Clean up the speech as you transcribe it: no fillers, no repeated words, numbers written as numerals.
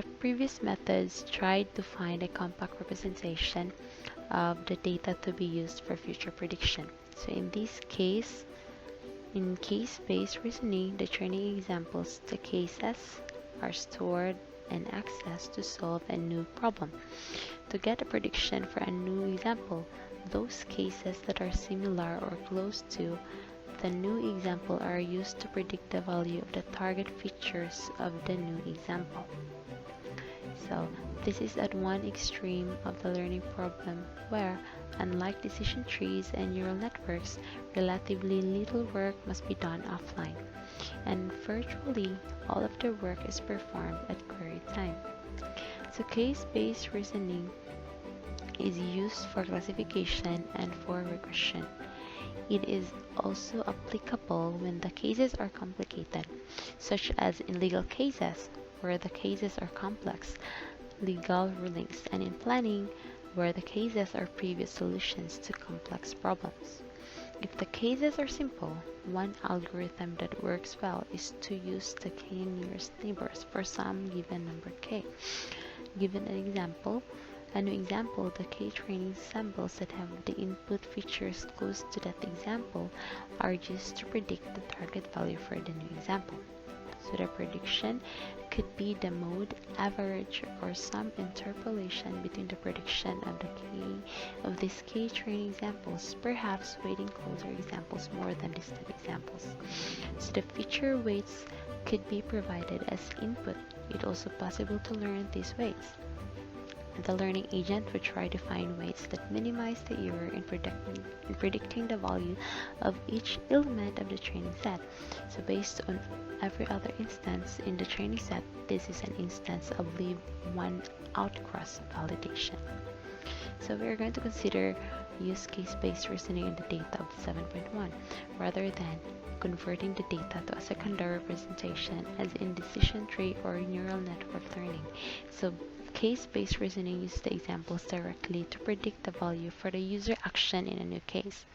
the previous methods tried to find a compact representation of the data to be used for future prediction. So in this case, in case-based reasoning, the training examples, the cases, are stored and accessed to solve a new problem. To get a prediction for a new example, those cases that are similar or close to the new example are used to predict the value of the target features of the new example. So this is at one extreme of the learning problem where, unlike decision trees and neural networks, relatively little work must be done offline, and virtually all of the work is performed at query time. So case-based reasoning is used for classification and for regression. It is also applicable when the cases are complicated, such as in legal cases, where the cases are complex legal rulings, and in planning, where the cases are previous solutions to complex problems. If the cases are simple, one algorithm that works well is to use the k nearest neighbors for some given number k. Given an example, a new example, the k-training samples that have the input features close to that example are used to predict the target value for the new example. So the prediction could be the mode, average, or some interpolation between the prediction of the of these k-training examples, perhaps weighting closer examples more than distant examples. So the feature weights could be provided as input. It's also possible to learn these weights. The learning agent would try to find weights that minimize the error in predicting the value of each element of the training set. So based on every other instance in the training set, this is an instance of leave one out cross validation. So we are going to consider use case-based reasoning in the data of 7.1 rather than converting the data to a secondary representation as in decision tree or neural network learning. So case-based reasoning uses the examples directly to predict the value for the user action in a new case.